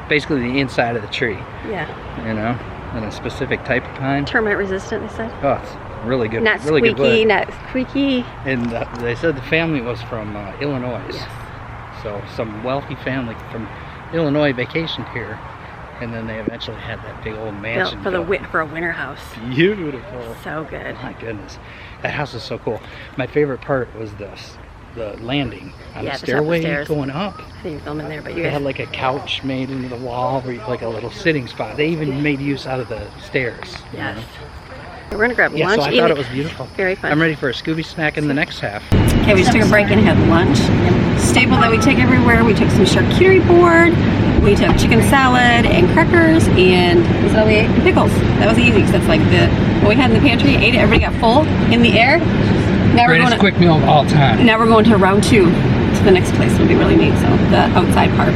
Basically, the inside of the tree, Yeah. you know, and a specific type of pine. Termite resistant, they said. Oh, it's really good, Not really good squeaky, wood. not squeaky. And they said the family was from Illinois. Yes. So some wealthy family from Illinois vacationed here, and then they eventually had that big old mansion Built built. for a winter house. Beautiful. So good. My goodness, that house is so cool. My favorite part was the landing on Yeah, the the top of the stairway stairs. going up. I think you're filming there, but you They had guys. like a couch made into the wall, where like a little sitting spot. They even made use out of the stairs. you Yes. know? We're gonna grab Yeah, lunch. so I eat thought it was beautiful. Very fun. I'm ready for a Scooby snack in the next half. Okay, we just took a break and had lunch. Staple that we take everywhere. We took some charcuterie board. We took chicken salad and crackers, and was that all we ate? And pickles. That was easy because that's like what we had in the pantry. Ate it. Everybody got full in the air. Now we're going Greatest to, quick meal of all time. now we're going to round 2 to the next place. It'll be really neat. So the outside part.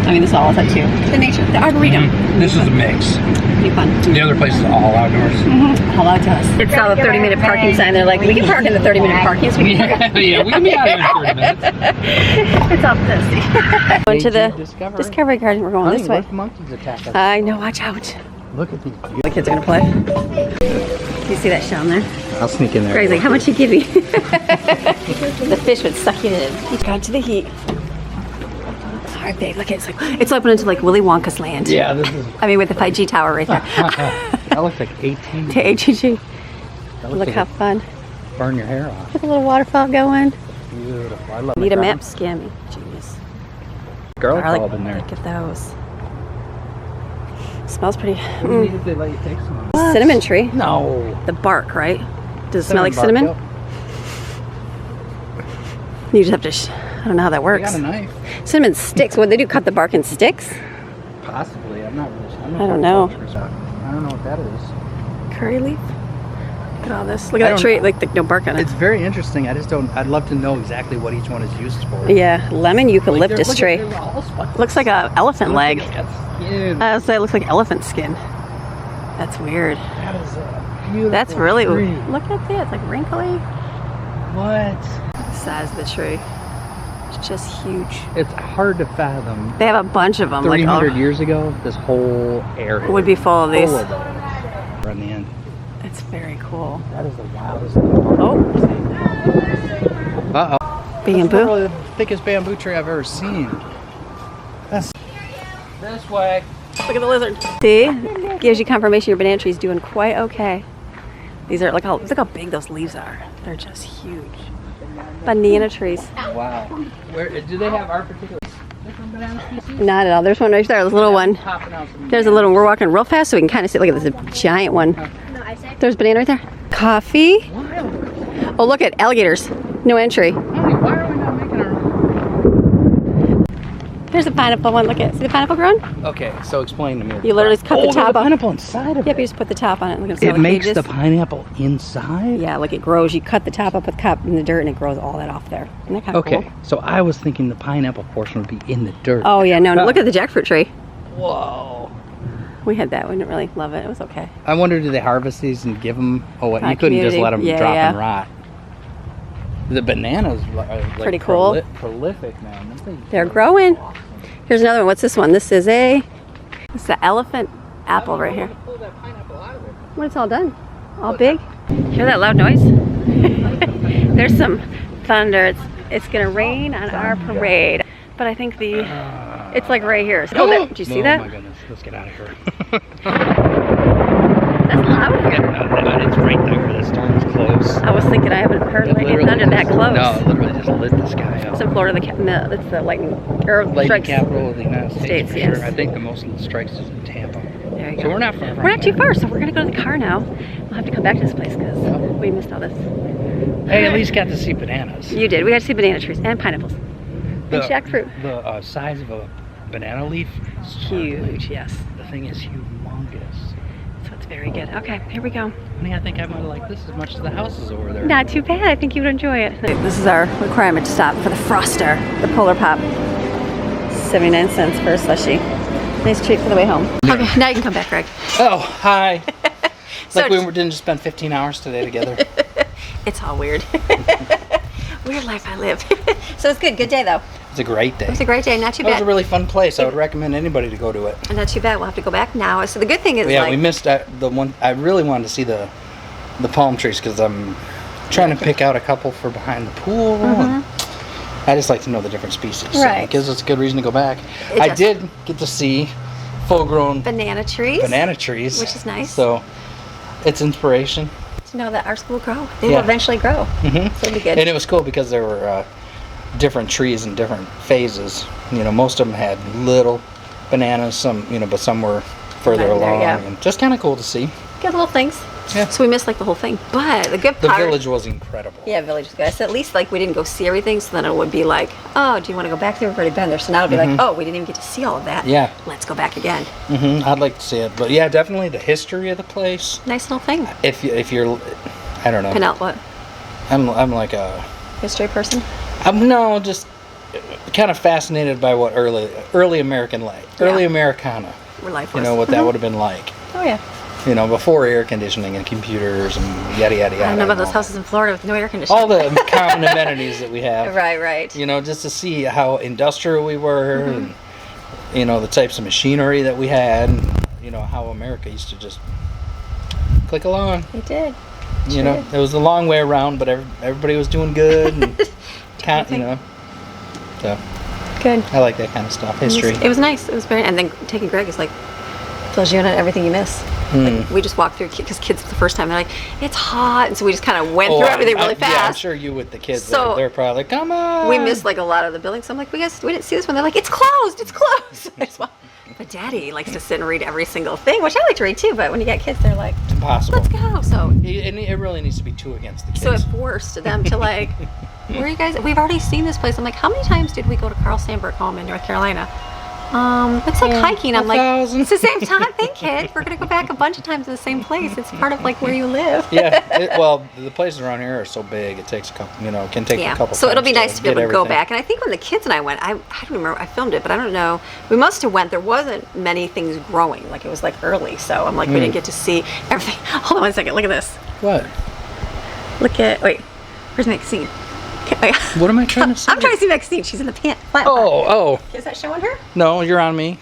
I mean, this is all outside too. The nature, the arboretum. This is a mix. Pretty fun. The other place is all outdoors. Hello to us. It's all a 30-minute parking sign. They're like, we can park in the 30-minute parking. So we can park. Yeah, we can be out here in 30 minutes. It's all thirsty. Going to the Discovery. Discovery Garden. We're going Honey, this way. what if monkeys attack us? I know. Watch out. Look at these. The kids are gonna play. You see that shell in there? I'll sneak in there. Greg's like, how much you give me? The fish would suck you in. He's gone to the heat. All right, babe, look at it. It's open into like Willy Wonka's land. Yeah, this is. I mean, with the 5G tower right there. That looks like 18. To AGG. That looks Look like how it fun. burn your hair off. Look at a little waterfall going. Beautiful. I love Need a my map, scammy. Genius. garlic Garlic, bulb in there. look at those. Smells pretty. What do you need if they let you take some? Cinnamon tree. No. The bark, right? Does it smell like bark, cinnamon? yep. You just have to, I don't know how that I works. got a knife. Cinnamon sticks. What, they do cut the bark in sticks? Possibly. I'm not really sure. I don't know. I don't know what that is. Curry leaf? Look at all this. Look I at that don't- tree, like the, no bark on it. It's very interesting. I just don't. I'd love to know exactly what each one is used for. Yeah, lemon Like, eucalyptus look at- tree. they're all spiked. Looks like a elephant leg. It's got skin. I would say it looks like elephant skin. That's weird. That is a beautiful That's really, tree. look at that. It's like wrinkly. What? The size of the tree. It's just huge. It's hard to fathom. They have a bunch of them. 300 like, years ago, this whole area would be full of these. Full of those. On the end. It's very cool. That is the wildest thing. Oh, Uh-oh. That's bamboo. literally the thickest bamboo tree I've ever seen. That's this way. Look at the lizard. See? Gives you confirmation your banana tree's doing quite okay. These are, look how big those leaves are. They're just huge. Banana trees. Wow. Where do they have our particular different banana species? Not at all. There's one right there. There's a little one. Popping out some There's a little one. We're walking real fast so we can kind of see. Look at this giant one. There's banana right there. Coffee. Wild. Oh, look at alligators. No entry. Honey, why are we not making our own? There's a pineapple one. Look at it. See the pineapple growing? Okay, so explain to me. You literally just cut the there's top a off. pineapple inside of Yep, you it. just put the top on it. Look at It makes the pineapple inside? Yeah, like it grows. You cut the top up with cup in the dirt and it grows all that off there. Isn't that kind of Okay, cool? so I was thinking the pineapple portion would be in the dirt. Oh, yeah. No, look at the jackfruit tree. Whoa. We had that. We didn't really love it. It was okay. I wonder, do they harvest these and give them? Oh, what? You Not couldn't just community. let them Yeah, drop yeah. and rot. The bananas are like Pretty cool. Prolific, man. They're growing. Here's another one. What's this one? This is the elephant apple right here. When it's all done. All big. Hear that loud noise? There's some thunder. It's gonna rain on our parade. But I think it's like right here. So, did you see that? Oh my goodness, let's get out of here. That's loud. It's right there where the storm is close. I was thinking I haven't heard lightning thunder that close. No, it literally just lit the sky up. It's in Florida. It's the lightning Lightning capital of the United States, for yes. sure. I think the most strikes is in Tampa. There you go. So we're not far from We're not that. too far, so we're gonna go to the car now. We'll have to come back to this place because we missed all this. Hey, at least got to see bananas. You did. We got to see banana trees and pineapples and jackfruit. The size of a banana leaf is Huge, yes. The thing is humongous. So it's very good. Okay, here we go. Honey, I think I might like this as much as the houses over there. Not too bad. I think you would enjoy it. This is our requirement to stop for the Froster, the Polar Pop. 79 cents for a slushie. Nice treat for the way home. Okay, now you can come back, Greg. Oh, hi. So Like we didn't just spend 15 hours today together. It's all weird. Weird life I live. So it's good. Good day, though. It's a great day. It was a great day. Not too That was a bad. really fun place. I would recommend anybody to go to it. Not too bad. We'll have to go back now. So the good thing is, Yeah, like, we missed the one. I really wanted to see the palm trees because I'm trying to pick out a couple for behind the pool. And I just like to know the different species. Right. So it gives us a good reason to go back. It I does. did get to see full-grown banana trees. banana trees, Which is nice. So it's inspiration. To know that our school will grow. They Yeah. will eventually grow. Mm-hmm. So it'll be good. And it was cool because there were different trees in different phases. You know, most of them had little bananas, some, but some were further Right there, along. yeah. And just kind of cool to see. Good little things. Yeah. So we missed like the whole thing. But the good The part. village was incredible. Yeah, village is good. So at least like we didn't go see everything. So then it would be like, oh, do you want to go back there? We've already been there. So now it'll be like, oh, we didn't even get to see all of that. Yeah. Let's go back again. I'd like to see it, but yeah, definitely the history of the place. Nice little thing. If you're, I don't know. Pin out what? I'm like a. History person? No, just kind of fascinated by what early American life, early Americana. We're life You know what that would have been like. Oh yeah. Before air conditioning and computers and yada yada yada. I don't know about and those all houses in Florida with no air conditioning. All the common amenities that we have. Right. Just to see how industrial we were, and the types of machinery that we had. you know, how America used to just click along. It did. You know, it was the long way around, but everybody was doing good and you know. So Good. I like that kind of stuff. History. It was nice. It was very, and then taking Greg is like fills you in on everything you miss. Like, we just walked through because kids the first time they're like, it's hot, and so we just kind of went through everything really fast. Yeah, I'm sure you with the kids. So they're probably like, come on. We missed like a lot of the buildings. So I'm like, we didn't see this one. They're like, it's closed. It's closed. I just, but Daddy likes to sit and read every single thing, which I like to read too. But when you get kids, they're like, it's impossible. Let's go. So and it really needs to be two against the kids. So it forced them to like, where are you guys? We've already seen this place. I'm like, how many times did we go to Carl Sandburg home in North Carolina? It's like hiking. I'm like, 1,000. it's the same time thing, kid. We're gonna go back a bunch of times to the same place. It's part of like where you live. Yeah. Well, the places around here are so big. It takes a couple. You know, it can take a couple. So it'll be nice to be able to go everything. back. And I think when the kids and I went, I don't remember. I filmed it, but I don't know. We must have went. There wasn't many things growing. Like it was like early. So I'm like, we didn't get to see everything. Hold on one second. Look at this. What? Look at where's Maxine? Wait. What am I trying to say? I'm trying to see Maxine. She's in the flat part. Oh. Is that showing her? No, you're on me.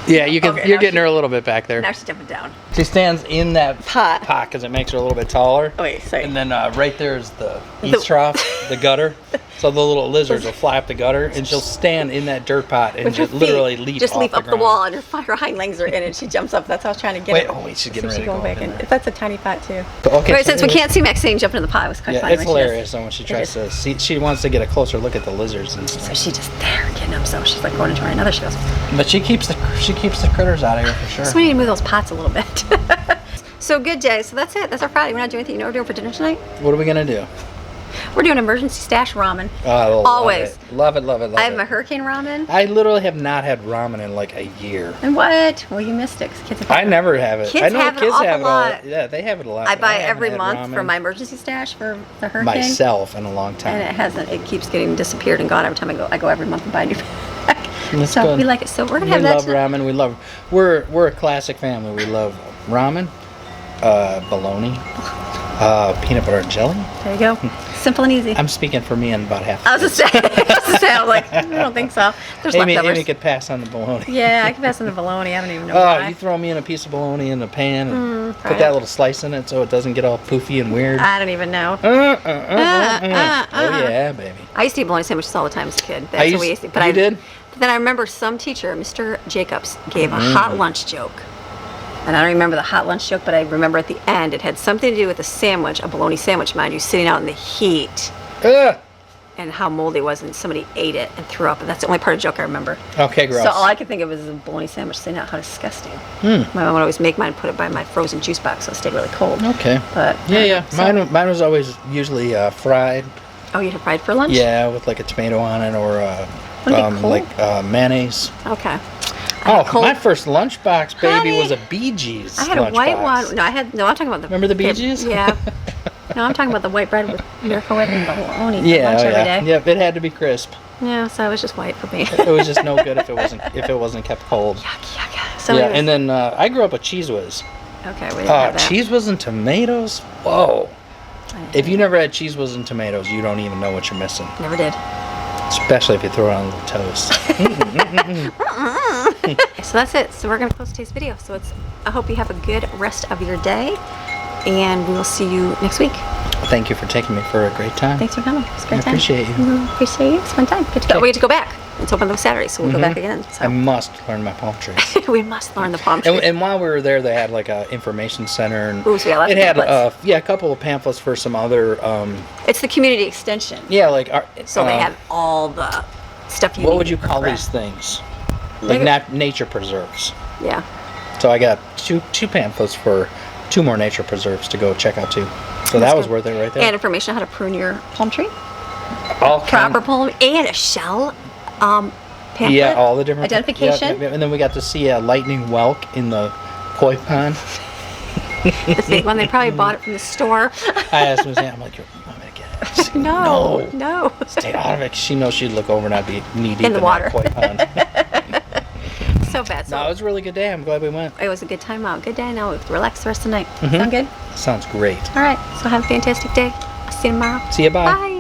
Yeah, you can. Okay, you're now getting her a little bit back there. Now she's jumping down. She stands in that Pot. because it makes her a little bit taller. Oh, wait, sorry. And then right there is the eaves trough, the gutter. So the little lizards will fly up the gutter, and she'll stand in that dirt pot and With her just literally feet, leap just off leap up the ground. wall, and her hind legs are in it. She jumps up. That's how I was trying to get Wait, it. she's getting ready to Go go back up in in. there. That's a tiny pot too. Okay, Right, so since we can't see Maxine jump into the pot, it was quite yeah, funny. it's when she does. hilarious when she tries to see. She wants to get a closer look at the lizards and So stuff. she's just there getting them. So she's like going to try another. She goes. But she keeps the critters out of here for sure. So we need to move those pots a little bit. So good day. So that's it. That's our Friday. We're not doing anything. You know what we're doing for dinner tonight? What are we gonna do? We're doing emergency stash ramen. Oh, I Always. love it. I have my hurricane ramen. I literally have not had ramen in like a year. And what? Well, you missed it. 'Cause kids have I never have it. Kids I know have the kids an awful have it lot. all. Yeah, they have it a lot. I but buy haven't every had month ramen for my emergency stash for the hurricane. myself in a long time. And it hasn't. It keeps getting disappeared and gone every time I go. I go every month and buy a new bag. That's So good. we like it. So we're gonna We have that. love ramen. We love. We're a classic family. We love ramen, bologna, peanut butter and jelly. There you go. Simple and easy. I'm speaking for me and about half. I was just saying. I was like, I don't think so. There's Amy leftovers. could pass on the bologna. Yeah, I can pass on the bologna. I don't even know Oh, why. you throw me in a piece of bologna in the pan and put right. that little slice in it so it doesn't get all poofy and weird. I don't even know. Oh yeah, baby. I used to eat bologna sandwiches all the time as a kid. That's I what we used used- to. But you I did? But then I remember some teacher, Mr. Jacobs, gave a hot lunch joke. And I don't remember the hot lunch joke, but I remember at the end it had something to do with a sandwich, a bologna sandwich, mind you, sitting out in the heat, Ugh. and how moldy it was, and somebody ate it and threw up. And that's the only part of the joke I remember. Okay, gross. So all I could think of was a bologna sandwich sitting out. How disgusting. My mom would always make mine and put it by my frozen juice box so it stayed really cold. Okay. But Yeah. so- Mine was always usually fried. Oh, you had fried for lunch? Yeah, with like a tomato on it or Would it be cold? mayonnaise. Okay. Oh, cold- my first lunchbox, baby, Honey, was a Bee Gees I had a white lunchbox. one. No, I'm talking about the. Remember the Bee Gees? Yeah. No, I'm talking about the white bread with Miracle Whip and bologna for Yeah, lunch oh, every yeah. day. Yep, it had to be crisp. Yeah, so it was just white for me. It was just no good if it wasn't kept cold. Yuck. So Yeah, it was- and then I grew up with Cheese Whiz. okay, we didn't have that. Cheese Whiz and tomatoes. Whoa! If you never had Cheese Whiz and tomatoes, you don't even know what you're missing. Never did. Especially if you throw it on a little toast. So that's it. So we're gonna close today's video. So I hope you have a good rest of your day, and we will see you next week. Thank you for taking me for a great time. Thanks for coming. It's a great I time. appreciate you. Appreciate you. It's a fun time. Good to go. We get to go back. It's open those Saturdays, so we'll go back again. I So must learn my palm trees. we must learn the palm tree. And while we were there, they had like a information center, and Ooh, so we got lots it of had pamphlets. a couple of pamphlets for some other It's the community extension. like So they have all the stuff you need. what would you for call prep. these things? Maybe- Like nature preserves. Yeah. So I got two pamphlets for 2 more nature preserves to go check out too. So that was worth it right there. And information on how to prune your palm tree. all Proper kind- palm and a shell pamphlet. Yeah, all the different identification. yeah, and then we got to see a lightning whelk in the koi pond. The big one. They probably bought it from the store. I asked Miss Ann, I'm like, you want me to get it? She's like, No. Stay out of it. 'Cause she knows she'd look over and I'd be knee deep In the water. that koi pond. So bad. So No, it was a really good day. I'm glad we went. it was a good time out. Good day. Now we have to relax the rest of the night. Sound good? Sounds great. All right. So have a fantastic day. I'll see you tomorrow. See you. Bye. Bye.